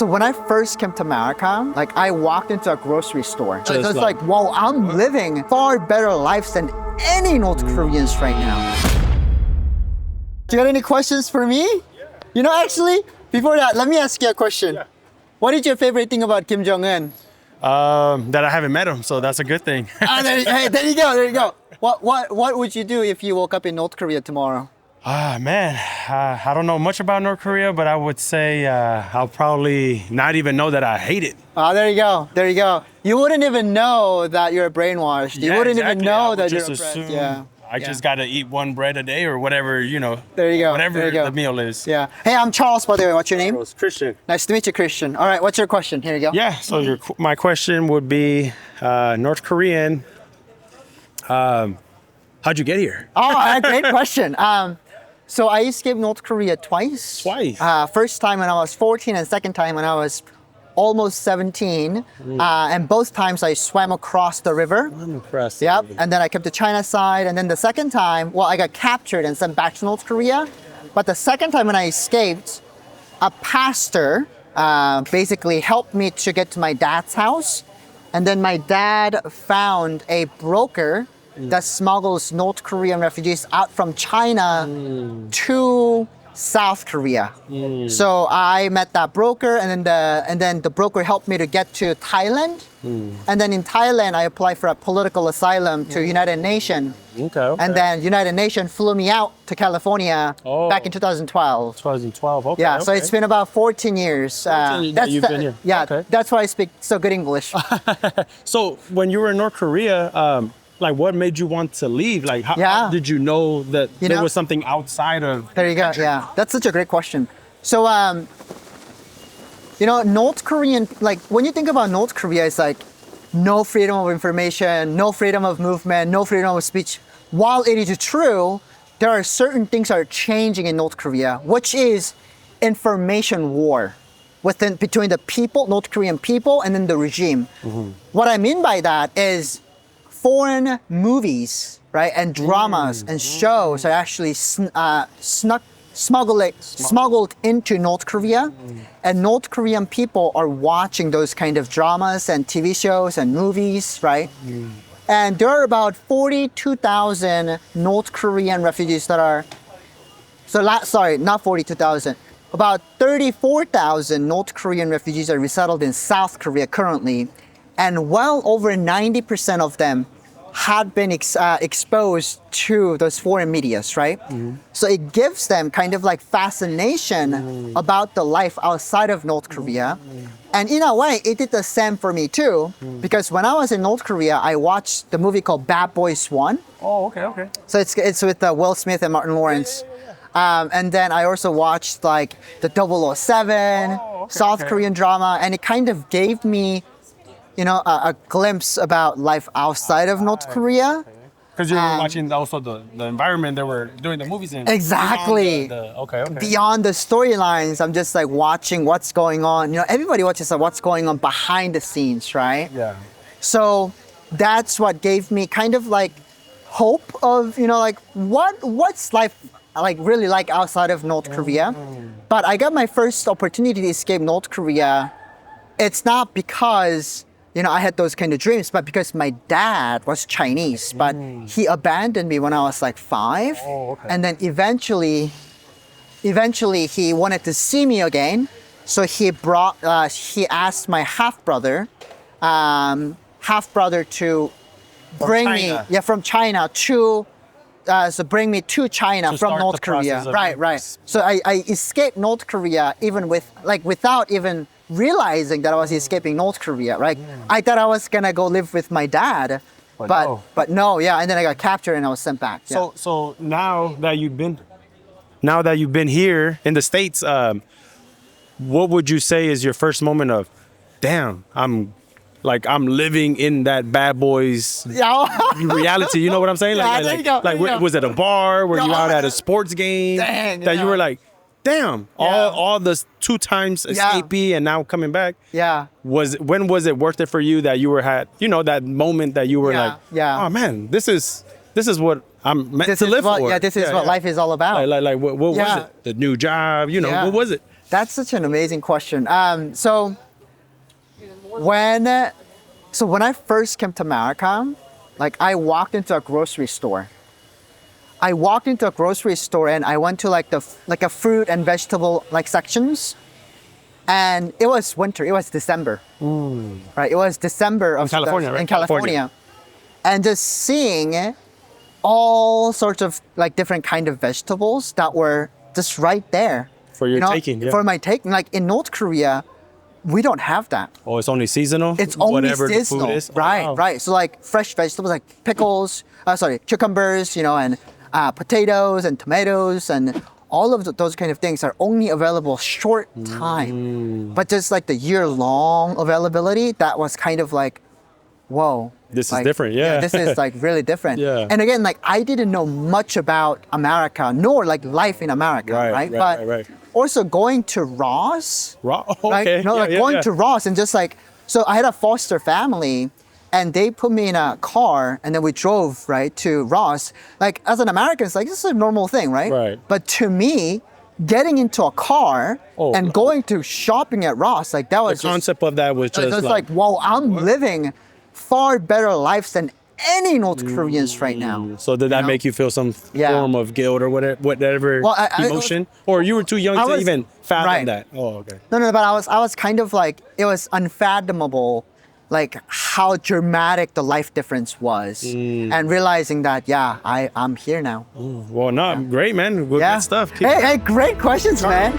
So when I first came to America, like I walked into a grocery store. So it's like, whoa, I'm living far better lives than any North Koreans right now. Do you got any questions for me? Yeah. You know, actually, before that, let me ask you a question. Yeah. What is your favorite thing about Kim Jong-un? That I haven't met him, so that's a good thing. There you go. What would you do if you woke up in North Korea tomorrow? Man, I don't know much about North Korea, but I would say I'll probably not even know that I hate it. There you go. You wouldn't even know that you're brainwashed. You wouldn't even know that you're oppressed. Yeah. I just gotta eat one bread a day or whatever, There you go. Whatever the meal is. Yeah. Hey, I'm Charles, by the way. What's your name? Christian. Nice to meet you, Christian. All right, what's your question? Here you go. Yeah, so my question would be North Korean. How'd you get here? Great question. So I escaped North Korea twice. First time when I was 14 and second time when I was almost 17. And both times I swam across the river. I'm impressed. Yep. And then I came to China side. And then the second time, I got captured and sent back to North Korea. But the second time when I escaped, a pastor basically helped me to get to my dad's house. And then my dad found a broker that smuggles North Korean refugees out from China to South Korea. So I met that broker, and then the broker helped me to get to Thailand. And then in Thailand, I applied for a political asylum to United Nations. Okay. And then United Nations flew me out to California back in 2012. 2012. Okay. Yeah. So it's been about 14 years. You've been here. Yeah. Okay. That's why I speak so good English. So when you were in North Korea, what made you want to leave? How did you know that there was something outside of? There you go. Yeah, that's such a great question. So, North Korean, when you think about North Korea, it's like no freedom of information, no freedom of movement, no freedom of speech. While it is true, there are certain things that are changing in North Korea, which is information war between the people, North Korean people, and then the regime. What I mean by that is foreign movies, right, and dramas and shows are actually smuggled into North Korea, and North Korean people are watching those kind of dramas and TV shows and movies, right? And there are about 42,000 North Korean refugees that are, not 42,000, about 34,000 North Korean refugees are resettled in South Korea currently. And well over 90% of them had been exposed to those foreign medias, right? So it gives them kind of like fascination about the life outside of North Korea. And in a way, it did the same for me too, because when I was in North Korea, I watched the movie called Bad Boys 1. Oh, okay. So it's with Will Smith and Martin Lawrence. And then I also watched like the 007 South Korean drama, and it kind of gave me a glimpse about life outside of North Korea. Because you were watching also the environment they were doing the movies in. Exactly. Beyond the storylines, I'm just like watching what's going on. Everybody watches what's going on behind the scenes, right? Yeah. So that's what gave me kind of like hope of, what's life really like outside of North Korea. But I got my first opportunity to escape North Korea. It's not because I had those kind of dreams, but because my dad was Chinese, but he abandoned me when I was like 5. And then eventually he wanted to see me again. So he asked my half-brother to bring me from China to, bring me to China from North Korea. Right. So I escaped North Korea without even realizing that I was escaping North Korea, right? I thought I was gonna go live with my dad, but no, and then I got captured and I was sent back. Yeah. So now that you've been here in the States, what would you say is your first moment of, damn, I'm living in that Bad Boys reality? You know what I'm saying? Was it a bar? Were you out at a sports game? You were like, damn, all the 2 times escapee and now coming back. Yeah. When was it worth it for you that you that moment that you were oh man, this is what I'm meant to live for. This is what life is all about. What was it? The new job, what was it? That's such an amazing question. So when I first came to America, like I walked into a grocery store. I walked into a grocery store and I went to like a fruit and vegetable like sections, and it was winter. It was December, right? It was December of California, right? in California, and just seeing all sorts of like different kind of vegetables that were just right there For your taking, yeah. For my taking. Like in North Korea, we don't have that. Oh, it's only seasonal? It's only Whatever seasonal, the food is? Oh, right? wow. Right. So like fresh vegetables, like pickles, cucumbers, and potatoes and tomatoes and all of those kind of things are only available short time. But just like the year-long availability, that was kind of like, whoa. This is different, yeah. This is like really different. Yeah. And again, like I didn't know much about America, nor like life in America, right? But also going to Ross, Okay. right? Going to Ross and just like, so I had a foster family and they put me in a car and then we drove, right, to Ross. Like as an American, it's like, this is a normal thing, right? Right. But to me, getting into a car and going to shopping at Ross, like that was The concept of that was just like, whoa, I'm living far better lives than any North Koreans right now. So did that make you feel some form of guilt or whatever Well, emotion? Or you were too young to even fathom that? Oh, okay. No, but I was kind of like, it was unfathomable, like how dramatic the life difference was, and realizing that, I'm here now. Well, no, great, man. Good stuff. Hey, great questions, man.